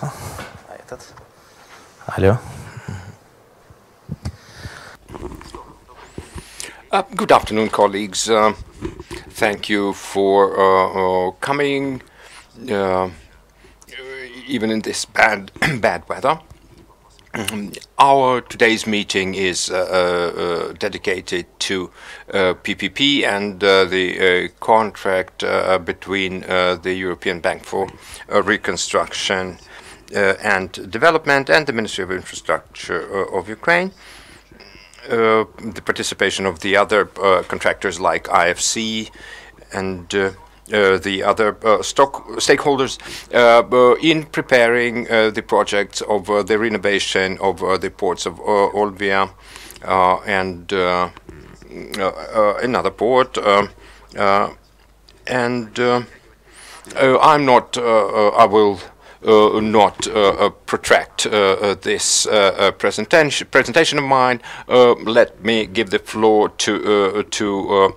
слышно? А этот? Алло. Good afternoon, colleagues. Thank you for coming, even in this bad weather. Our today's meeting is dedicated to PPP and the contract between the European Bank for Reconstruction and Development and the Ministry of Infrastructure of Ukraine. The participation of the other contractors like IFC and the other stakeholders in preparing the projects of the renovation of the ports of Olbia and another port. I will not protract this presentation of mine. Let me give the floor to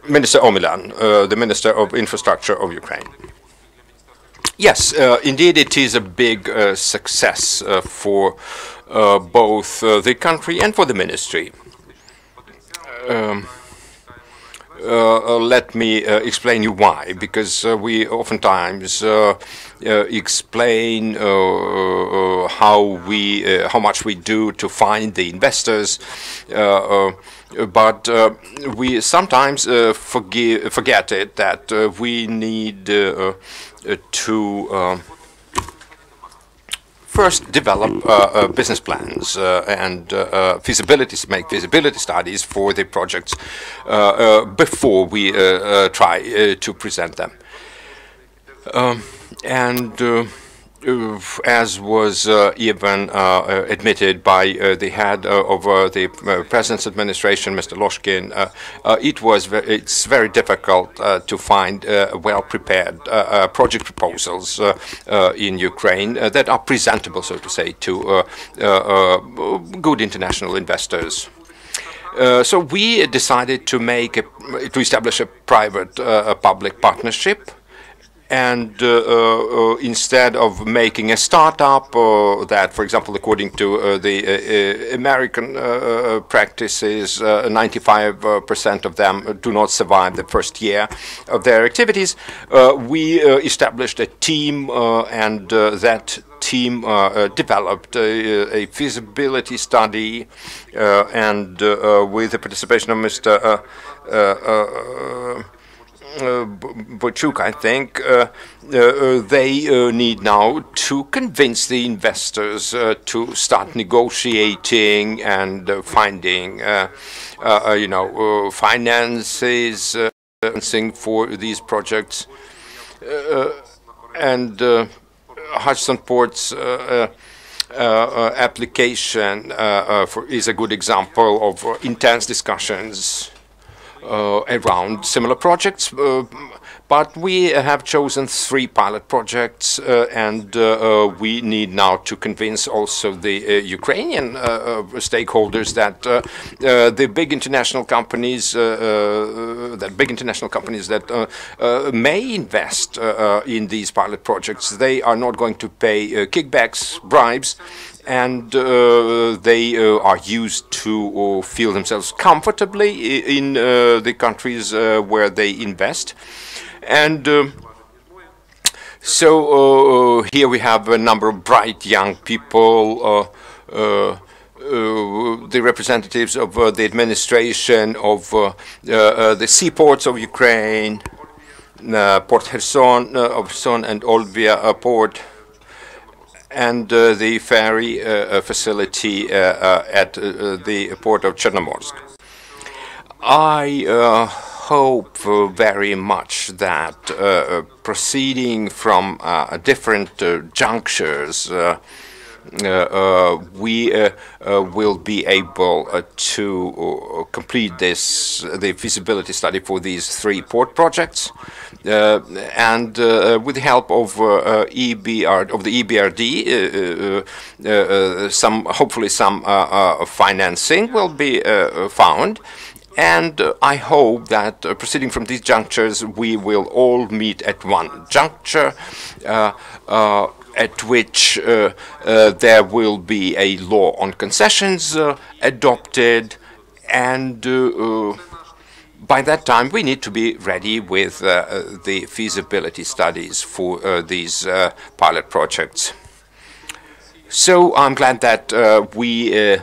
Minister Omelian, the Minister of Infrastructure of Ukraine. Yes, indeed, it is a big success for both the country and for the ministry. Let me explain you why, because we oftentimes explain how much we do to find the investors, but we sometimes forget it that we need to first develop business plans and make feasibility studies for the projects before we try to present them. As was even admitted by the head of the President's administration, Mr. Loshkin, it's very difficult to find well-prepared project proposals in Ukraine that are presentable, so to say, to good international investors. So we decided to establish a private-public partnership. And instead of making a startup that, for example, according to the American practices, 95% of them do not survive the first year of their activities, we established a team, and that team developed a feasibility study, and with the participation of Mr. Boichuk, I think, they need now to convince the investors to start negotiating and finding, financing for these projects. And Hudson Port's application is a good example of intense discussions around similar projects, but we have chosen 3 pilot projects, and we need now to convince also the Ukrainian stakeholders that the big international companies, that may invest in these pilot projects, they are not going to pay kickbacks, bribes, and they are used to feel themselves comfortably in the countries where they invest. And so here we have a number of bright young people, the representatives of the administration of the seaports of Ukraine, Port Kherson and Olbia port, and the ferry facility at the port of Chernomorsk. I hope very much that proceeding from different junctures, we will be able to complete the feasibility study for these 3 port projects, and with the help of the EBRD, hopefully some financing will be found. And I hope that proceeding from these junctures, we will all meet at one juncture at which there will be a law on concessions adopted, and by that time we need to be ready with the feasibility studies for these pilot projects. So I'm glad that we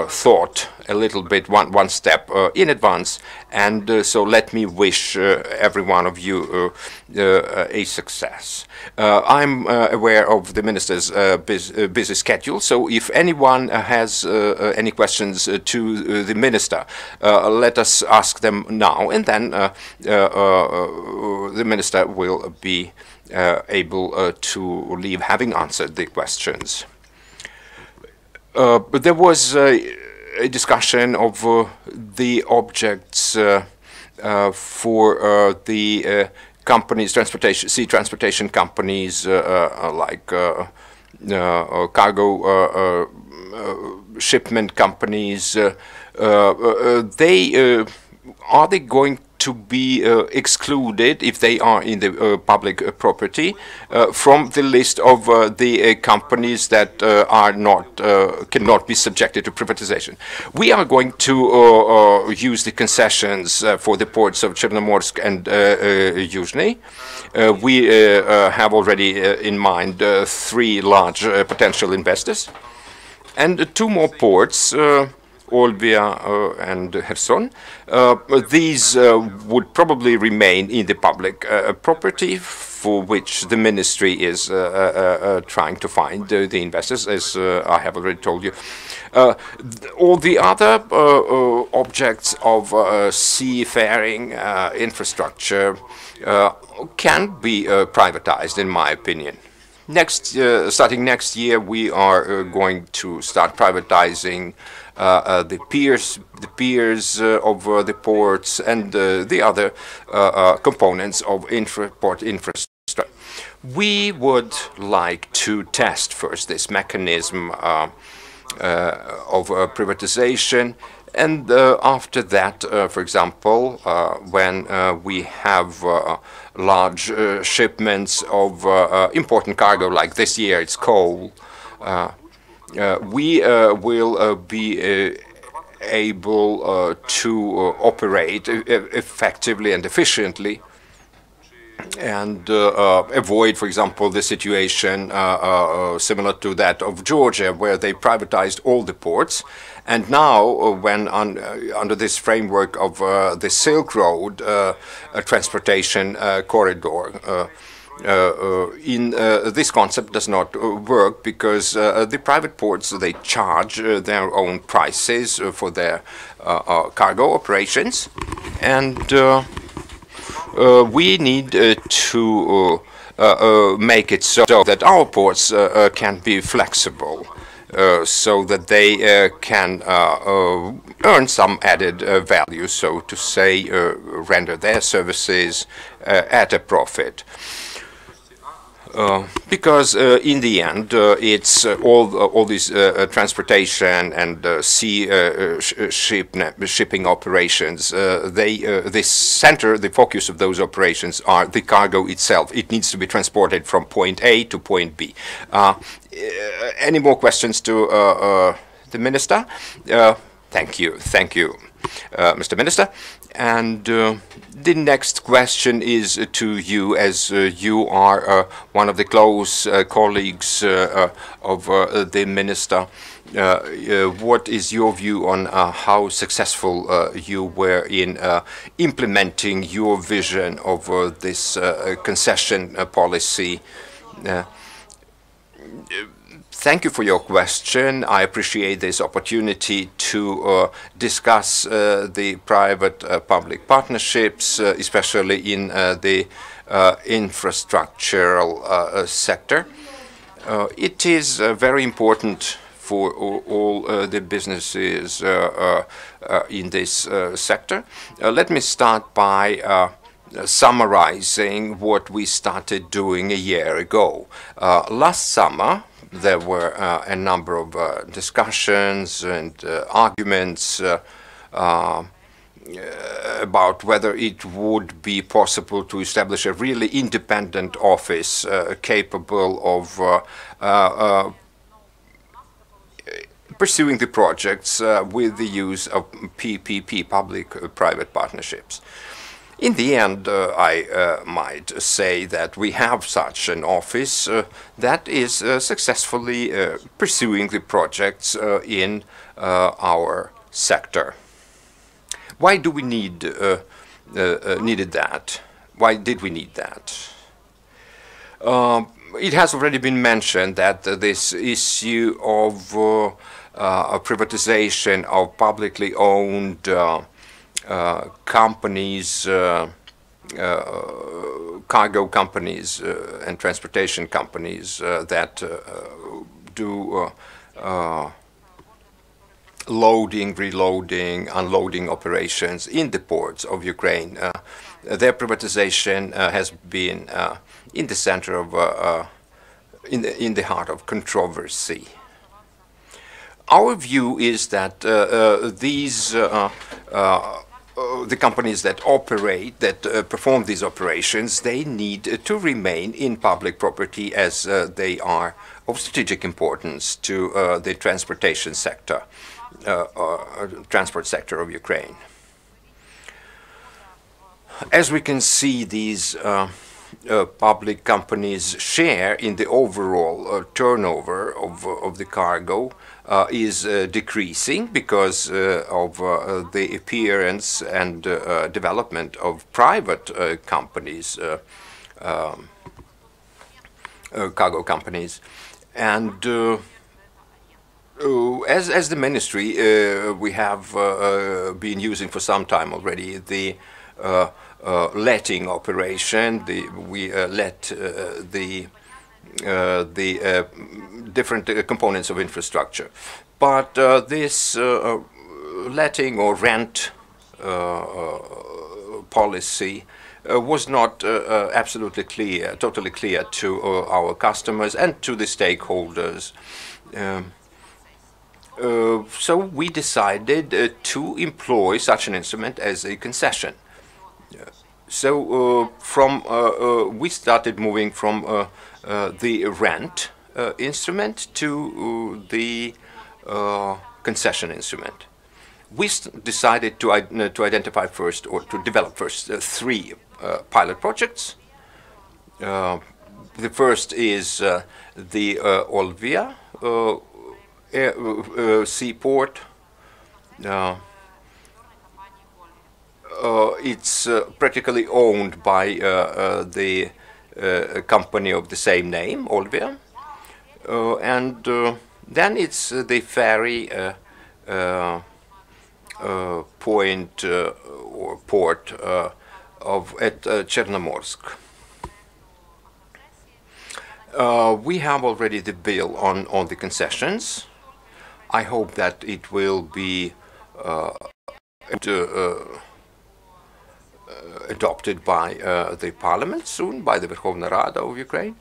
thought a little bit one step in advance, and so let me wish every one of you a success. I'm aware of the Minister's busy schedule, so if anyone has any questions to the Minister, let us ask them now, and then the Minister will be able to leave having answered the questions. But there was a discussion of the objects for the companies, sea transportation companies like cargo shipment companies. Are they going to be excluded if they are in the public property from the list of the companies that are not cannot be subjected to privatization? We are going to use the concessions for the ports of Chernomorsk and Yuzhny. We have already in mind 3 large potential investors, and 2 more ports, Olbia and Kherson. These would probably remain in the public property, for which the ministry is trying to find the investors, as I have already told you. All the other objects of seafaring infrastructure can be privatized, in my opinion. Starting next year, we are going to start privatizing the piers of the ports and the other components of port infrastructure. We would like to test first this mechanism of privatization, and after that, for example, when we have large shipments of important cargo, like this year it's coal, we will be able to operate effectively and efficiently, and avoid, for example, the situation similar to that of Georgia, where they privatized all the ports. And now, when under this framework of the Silk Road transportation corridor, this concept does not work, because the private ports, they charge their own prices for their cargo operations, and we need to make it so that our ports can be flexible, so that they can earn some added value, so to say, render their services at a profit. Because in the end, it's all these transportation and shipping operations. The focus of those operations are the cargo itself. It needs to be transported from point A to point B. Any more questions to the Minister? Thank you, Mr. Minister. And the next question is to you, as you are one of the close colleagues of the Minister. What is your view on how successful you were in implementing your vision of this concession policy? Thank you for your question. I appreciate this opportunity to discuss the private-public partnerships, especially in the infrastructural sector. It is very important for all the businesses in this sector. Let me start by summarizing what we started doing a year ago. Last summer, there were a number of discussions and arguments about whether it would be possible to establish a really independent office capable of pursuing the projects with the use of PPP, public-private partnerships. In the end, I might say that we have such an office that is successfully pursuing the projects in our sector. Why do we needed that? Why did we need that? It has already been mentioned that this issue of privatization of publicly owned companies, cargo companies and transportation companies that do loading, reloading, unloading operations in the ports of Ukraine. Their privatization has been in the center of, in the heart of controversy. Our view is that the companies that operate, that perform these operations, they need to remain in public property as they are of strategic importance to the transportation sector, transport sector of Ukraine. As we can see, these public companies' share in the overall turnover of the cargo is decreasing because of the appearance and development of private companies, cargo companies. And as the ministry, we have been using for some time already the letting operation. We let the different components of infrastructure. But this letting or rent policy was not absolutely clear, totally clear to our customers and to the stakeholders. So we decided to employ such an instrument as a concession. So we started moving from the rent instrument to the concession instrument. We decided to identify first, or to develop first, three pilot projects. The first is the Olvia seaport. It's practically owned by the company of the same name, Olvia, and then it's the ferry point or port at Chernomorsk. We have already the bill on the concessions. I hope that it will be adopted by the parliament soon, by the Verkhovna Rada of Ukraine,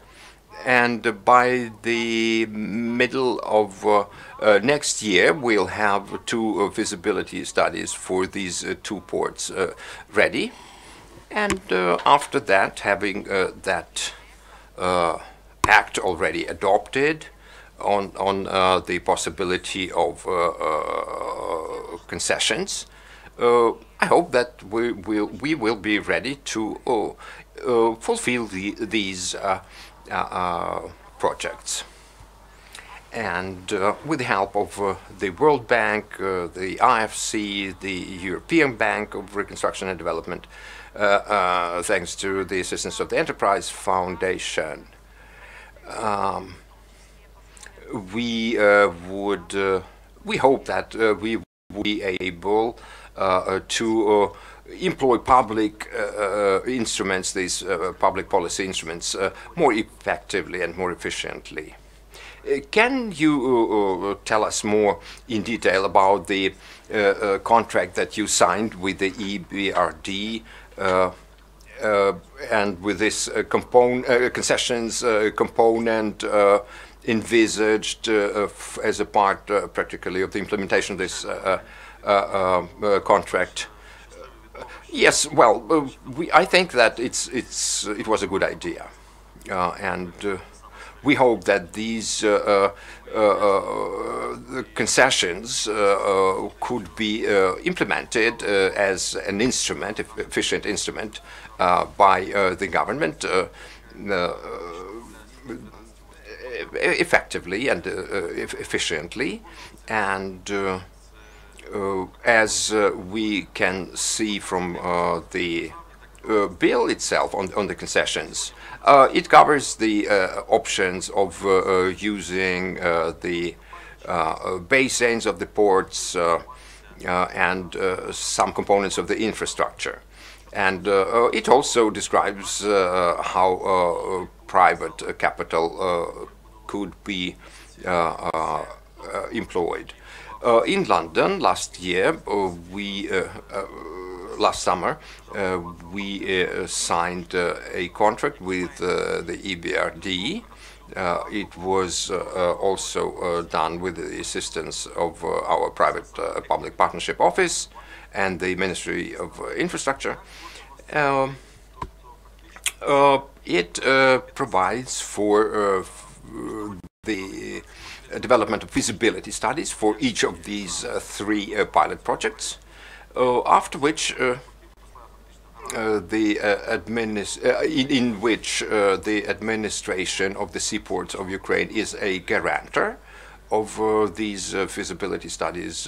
and by the middle of next year we'll have two feasibility studies for these two ports ready, and after that, having that act already adopted on the possibility of concessions, I hope that we will be ready to fulfill these projects. And with the help of the World Bank, the IFC, the European Bank of Reconstruction and Development, thanks to the assistance of the Enterprise Foundation, we hope that we will be able to employ public instruments, these public policy instruments, more effectively and more efficiently. Can you tell us more in detail about the contract that you signed with the EBRD and with this concessions component envisaged as a part practically of the implementation of this contract? Yes, well, I think that it was a good idea, and we hope that these the concessions could be implemented as an instrument, efficient instrument, by the government effectively and efficiently, and as we can see from the bill itself on the concessions, it covers the options of using the basins of the ports and some components of the infrastructure. And it also describes how private capital could be employed. In London last year, last summer, we signed a contract with the EBRD. It was also done with the assistance of our private public partnership office and the Ministry of Infrastructure. It provides for the development of feasibility studies for each of these three pilot projects, after which in which the administration of the seaports of Ukraine is a guarantor of these feasibility studies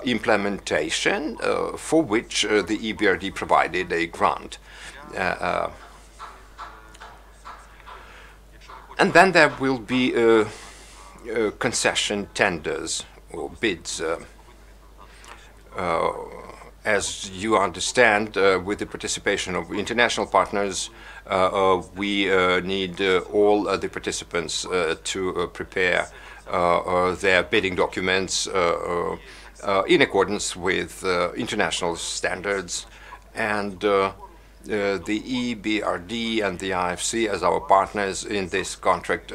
implementation, for which the EBRD provided a grant. And then there will be concession tenders or bids. As you understand, with the participation of international partners, we need all the participants to prepare their bidding documents in accordance with international standards, and the EBRD and the IFC as our partners in this contract,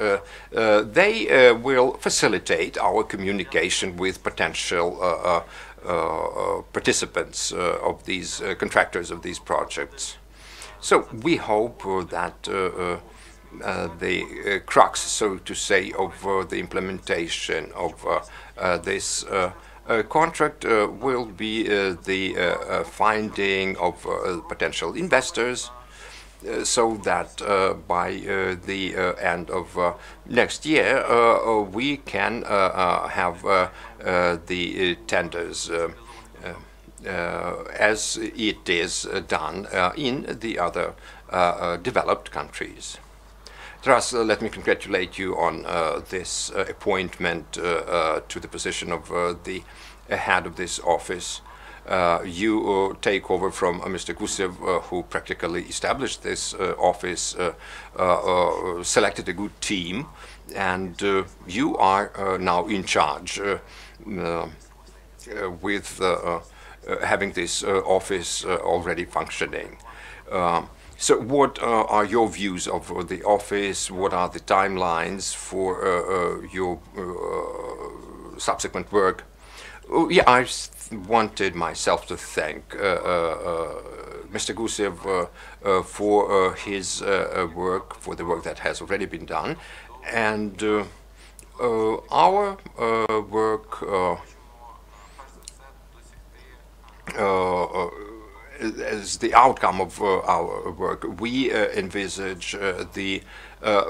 they will facilitate our communication with potential participants of these contractors of these projects. So we hope that the crux, so to say, of the implementation of this contract will be the finding of potential investors, so that by the end of next year we can have the tenders as it is done in the other developed countries. Taras, let me congratulate you on this appointment to the position of the head of this office. You take over from Mr. Gusev, who practically established this office, selected a good team, and you are now in charge with having this office already functioning. So what are your views of the office? What are the timelines for your subsequent work? Yeah, I wanted myself to thank Mr. Gusev for his work, for the work that has already been done, and our work as the outcome of our work, we envisage the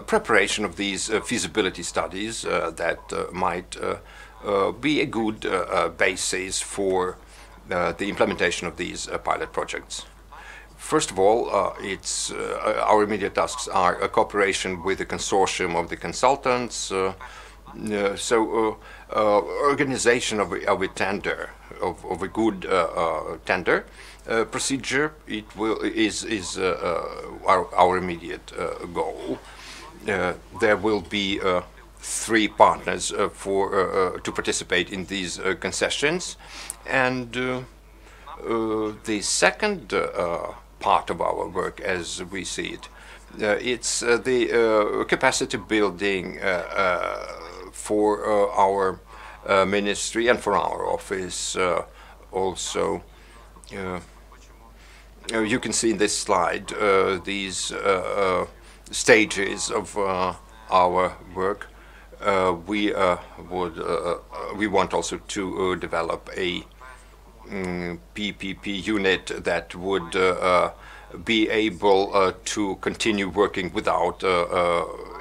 preparation of these feasibility studies that might be a good basis for the implementation of these pilot projects. First of all, our immediate tasks are a cooperation with the consortium of the consultants, organization of a tender, of a good tender procedure. Is our immediate goal. There will be 3 partners to participate in these concessions, and the second part of our work, as we see it, it's the capacity building for our ministry and for our office also. You can see in this slide these stages of our work. We want also to develop a PPP unit that would be able to continue working without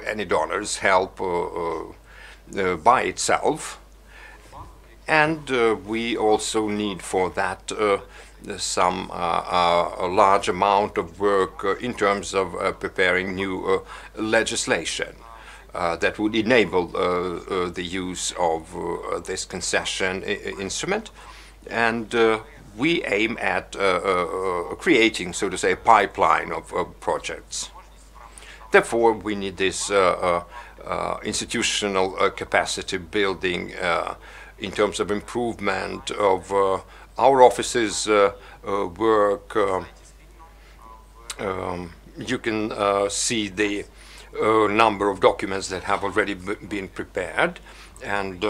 any donors' help by itself. And we also need for that some a large amount of work in terms of preparing new legislation that would enable the use of this concession instrument. And we aim at creating, so to say, a pipeline of projects. Therefore, we need this institutional capacity building in terms of improvement of our office's work. You can see the number of documents that have already been prepared, and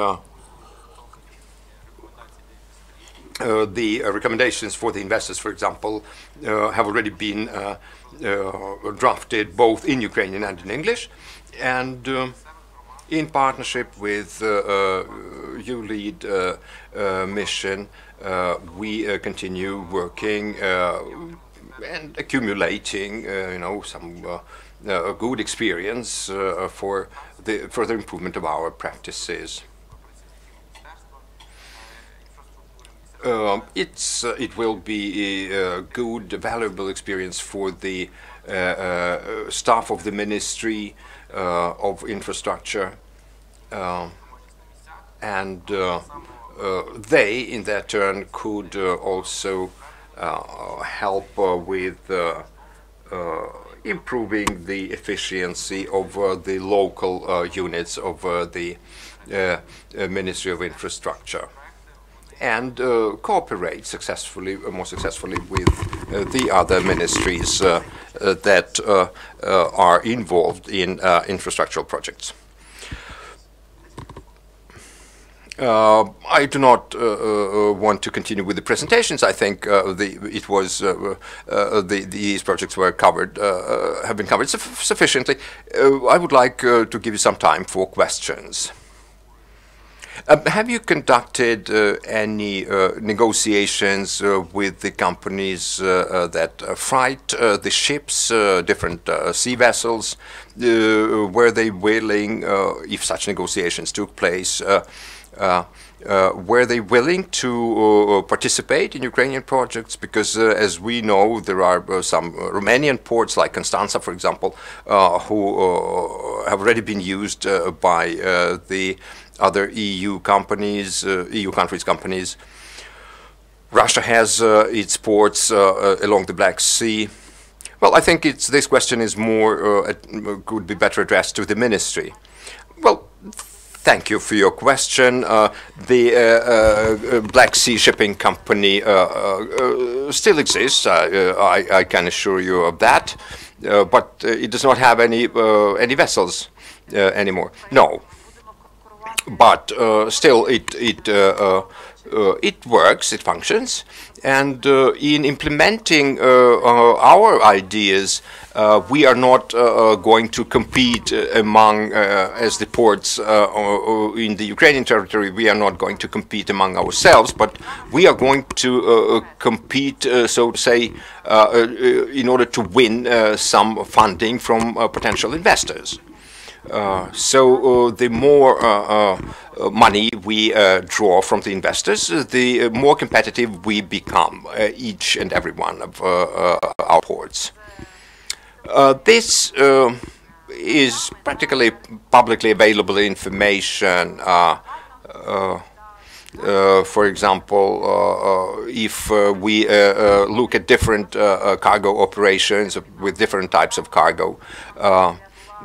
the recommendations for the investors, for example, have already been drafted both in Ukrainian and in English, and in partnership with ULEAD mission, we continue working and accumulating, some good experience for the further improvement of our practices. It will be a good, valuable experience for the staff of the Ministry of Infrastructure, and they, in their turn, could also help with improving the efficiency of the local units of the Ministry of Infrastructure, and cooperate more successfully with the other ministries that are involved in infrastructural projects. I do not want to continue with the presentations. I think these projects were covered, have been covered sufficiently. I would like to give you some time for questions. Have you conducted any negotiations with the companies that freight the ships, different sea vessels? Were they willing, if such negotiations took place, were they willing to participate in Ukrainian projects? Because as we know, there are some Romanian ports like Constanța, for example, who have already been used by the other EU companies, EU countries' companies. Russia has its ports along the Black Sea. Well, I think this question is more, could be better addressed to the ministry. Well, thank you for your question. The Black Sea Shipping Company still exists, I can assure you of that, but it does not have any vessels anymore. No. But still, it works, it functions, and in implementing our ideas, we are not going to compete among, as the ports in the Ukrainian territory, we are not going to compete among ourselves, but we are going to compete, so to say, in order to win some funding from potential investors. So the more money we draw from the investors, the more competitive we become, each and every one of our ports. This is practically publicly available information. For example, if we look at different cargo operations with different types of cargo,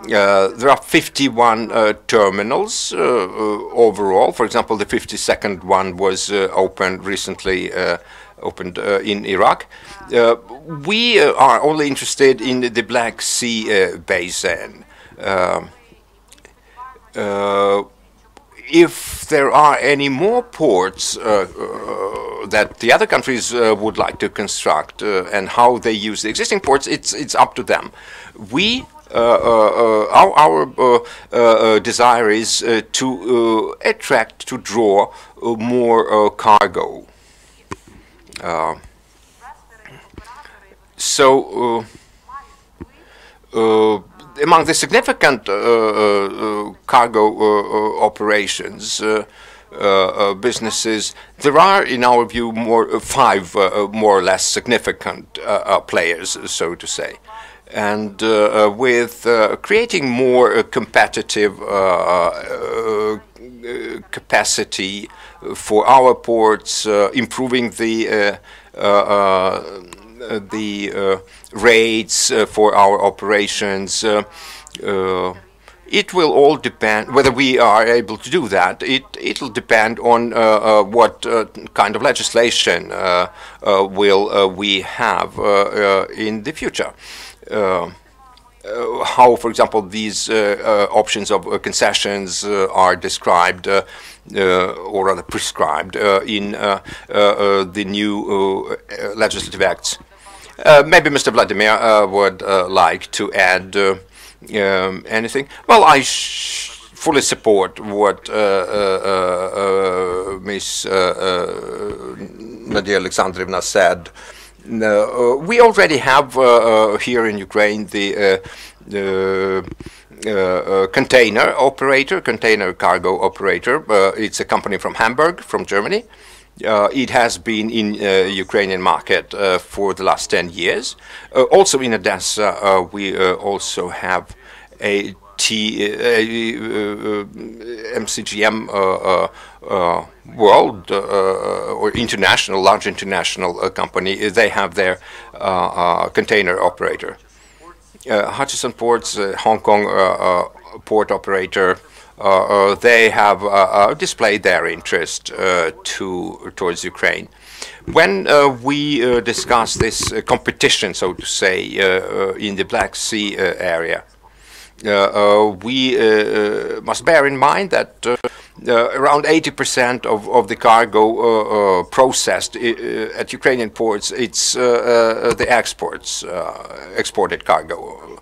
there are 51 terminals overall. For example, the 52nd one was opened recently, in Iraq. We are only interested in the Black Sea basin. If there are any more ports that that the other countries would like to construct and how they use the existing ports, it's up to them. We our desire is to attract, to draw more cargo. Among the significant cargo operations, businesses, there are, in our view, five more or less significant players, so to say. And with creating more competitive capacity for our ports, improving the rates for our operations, it will all depend whether we are able to do that. It'll depend on what kind of legislation will we have in the future. How, for example, these options of concessions are described or rather prescribed in the new legislative acts. Maybe Mr. Volodymyr would like to add anything. Well, I fully support what Ms. Nadiya Alexandrovna said. We already have here in Ukraine the container cargo operator. It's a company from Hamburg, from Germany. It has been in Ukrainian market for the last 10 years. Also in Odessa, we also have a MCGM world or international, large international company. They have their container operator. Hutchison Ports, Hong Kong port operator. They have displayed their interest towards Ukraine. When we discuss this competition, so to say, in the Black Sea area, we must bear in mind that around 80% of the cargo processed at Ukrainian ports, it's the exported cargo.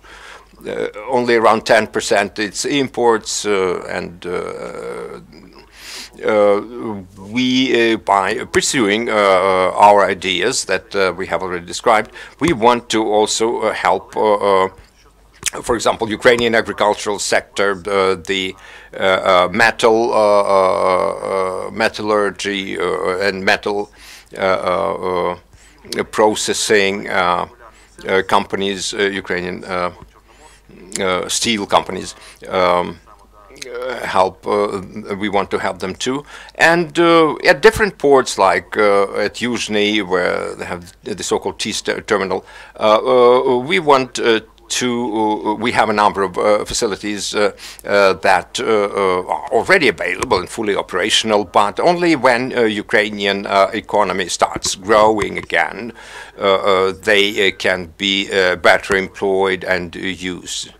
Only around 10% it's imports, and we, by pursuing our ideas that we have already described, we want to also help, for example, Ukrainian agricultural sector, the metallurgy and metal processing companies, Ukrainian steel companies, help. We want to help them too, and at different ports like at Yuzhny, where they have the so-called T terminal, we want we have a number of facilities that are already available and fully operational, but only when Ukrainian economy starts growing again, they can be better employed and used.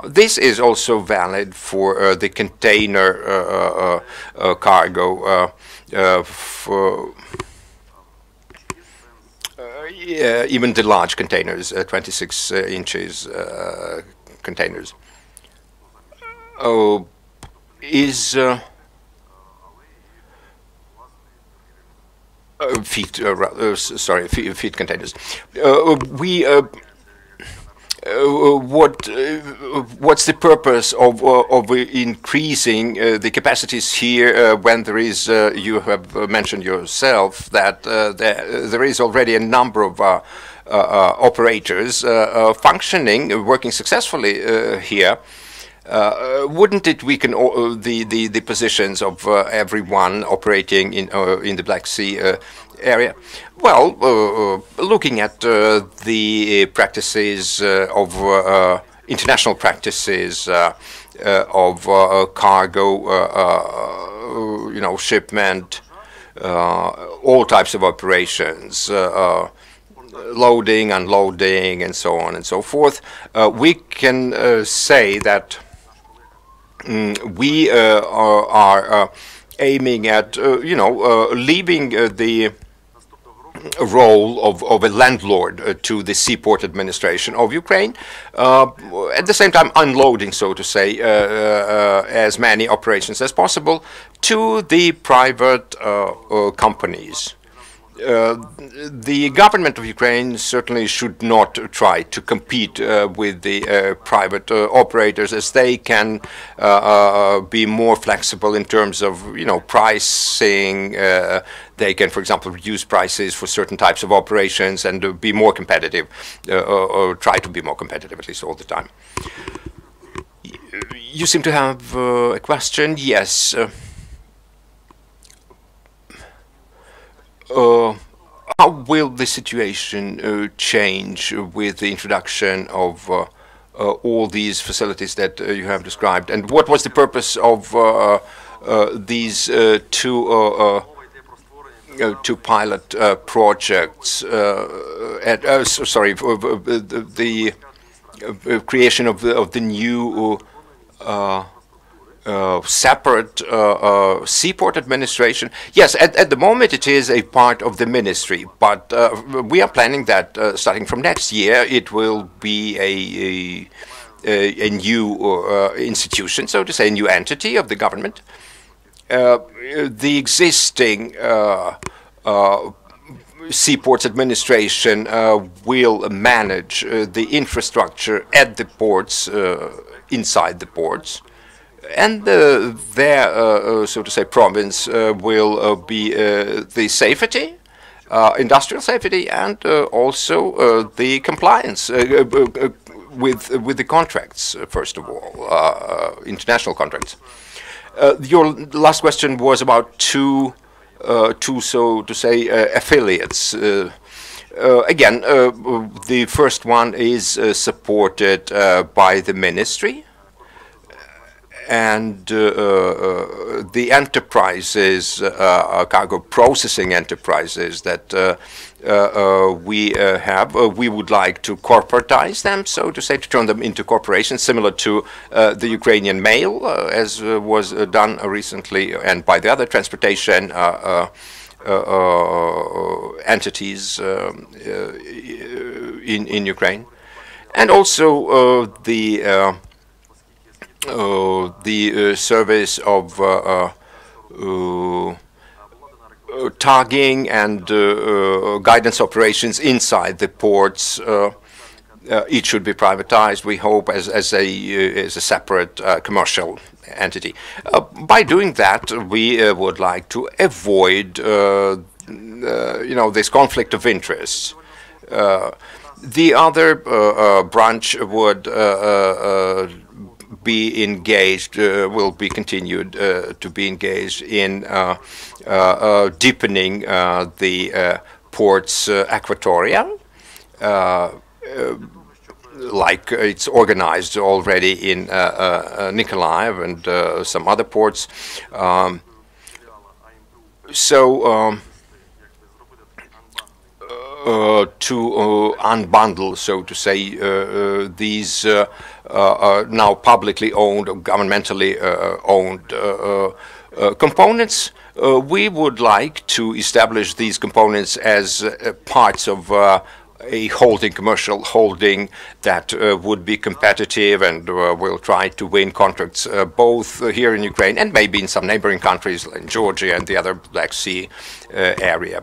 This is also valid for the container cargo, for even the large containers, 26 inches containers. Is feed containers. What's the purpose of increasing the capacities here when there is, you have mentioned yourself that there is already a number of operators functioning, working successfully here? Wouldn't it weaken the positions of everyone operating in the Black Sea area? Well, looking at the practices of international practices of cargo, shipment, all types of operations, loading, unloading, and so on and so forth, we can say that we are aiming at, leaving the role of a landlord to the seaport administration of Ukraine, at the same time unloading, so to say, as many operations as possible to the private companies. The government of Ukraine certainly should not try to compete with the private operators, as they can be more flexible in terms of, pricing. They can, for example, reduce prices for certain types of operations and be more competitive, or try to be more competitive, at least all the time. You seem to have a question. Yes. How will the situation change with the introduction of all these facilities that you have described? And what was the purpose of these two pilot projects? The creation of the new separate seaport administration. Yes, at the moment it is a part of the ministry, but we are planning that starting from next year it will be a new institution, so to say, a new entity of the government. The existing seaports administration will manage the infrastructure at the ports, inside the ports. And their, so to say, province will be the safety, industrial safety, and also the compliance with the contracts, first of all, international contracts. Your last question was about two, so to say, affiliates. Again, the first one is supported by the ministry. And the enterprises, cargo processing enterprises that we have, we would like to corporatize them, so to say, to turn them into corporations, similar to the Ukrainian mail, as was done recently, and by the other transportation entities in Ukraine, and also the service of tagging and guidance operations inside the ports. It should be privatized, we hope, as a separate commercial entity. By doing that, we would like to avoid, this conflict of interests. The other branch would be engaged, will be continued to be engaged in deepening the port's aquatoria, like it's organized already in Nikolaev and some other ports. To unbundle, so to say, these now publicly owned or governmentally owned components, we would like to establish these components as parts of a holding, commercial holding that would be competitive and will try to win contracts both here in Ukraine and maybe in some neighboring countries like Georgia and the other Black Sea area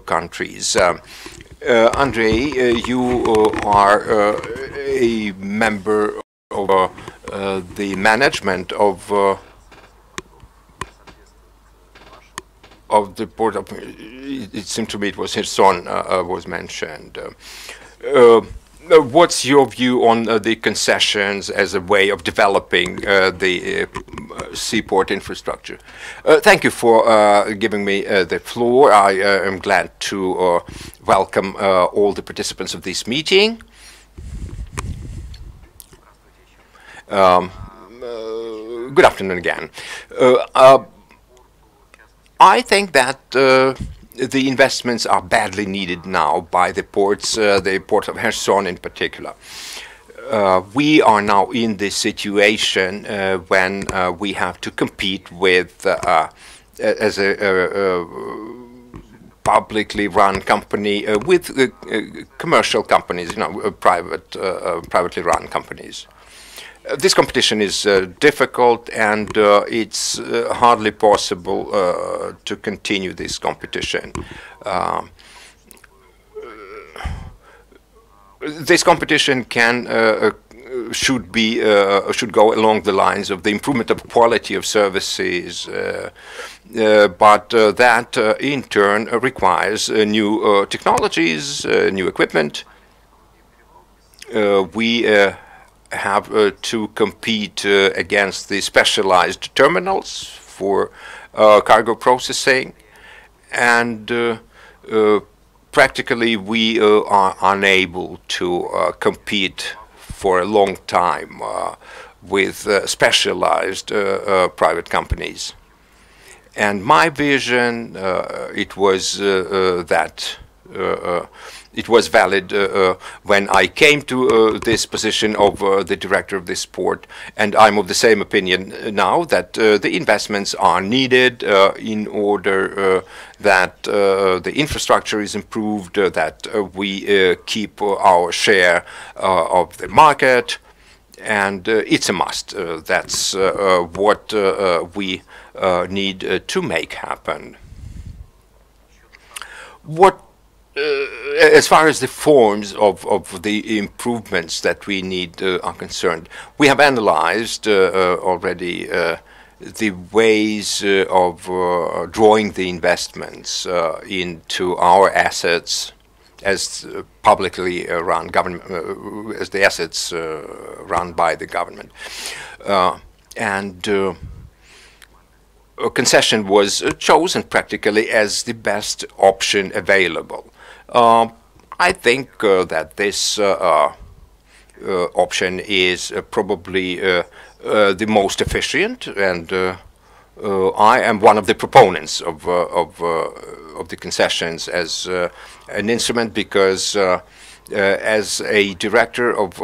countries. Andrei, you are a member of the management of the port of, it seemed to me it was Kherson was mentioned. What's your view on the concessions as a way of developing the seaport infrastructure? Thank you for giving me the floor. I am glad to welcome all the participants of this meeting. Good afternoon again. I think that the investments are badly needed now by the ports, the port of Kherson in particular. we are now in this situation when we have to compete with, as a publicly run company with commercial companies, privately run companies. This competition is difficult, and it's hardly possible to continue this competition. This competition should go along the lines of the improvement of quality of services, but that in turn requires new technologies, new equipment. We have to compete against the specialized terminals for cargo processing, and practically we are unable to compete for a long time with specialized private companies. And my vision, it was that it was valid when I came to this position of the director of this port, and I'm of the same opinion now that the investments are needed in order that the infrastructure is improved, that we keep our share of the market, and it's a must. That's what we need to make happen. As far as the forms of the improvements that we need are concerned, we have analyzed already the ways of drawing the investments into our assets as publicly run government, as the assets run by the government, and a concession was chosen practically as the best option available. I think that this option is probably the most efficient, and I am one of the proponents of the concessions as an instrument, because as a director of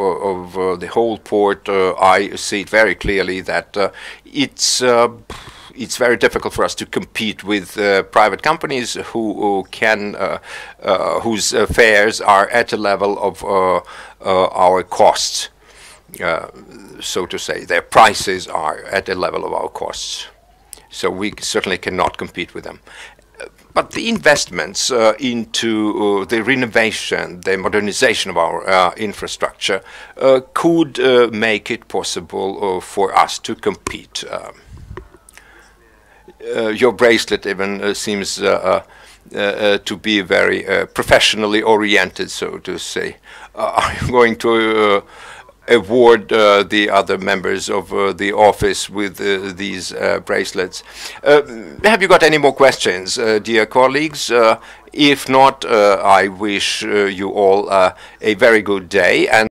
the whole port, I see it very clearly that it's very difficult for us to compete with private companies whose fares are at a level of our costs, so to say. Their prices are at the level of our costs. So we certainly cannot compete with them. But the investments into the renovation, the modernization of our infrastructure could make it possible for us to compete. Your bracelet even seems to be very professionally oriented, so to say. Are you going to award the other members of the office with these bracelets? Have you got any more questions, dear colleagues? If not, I wish you all a very good day. And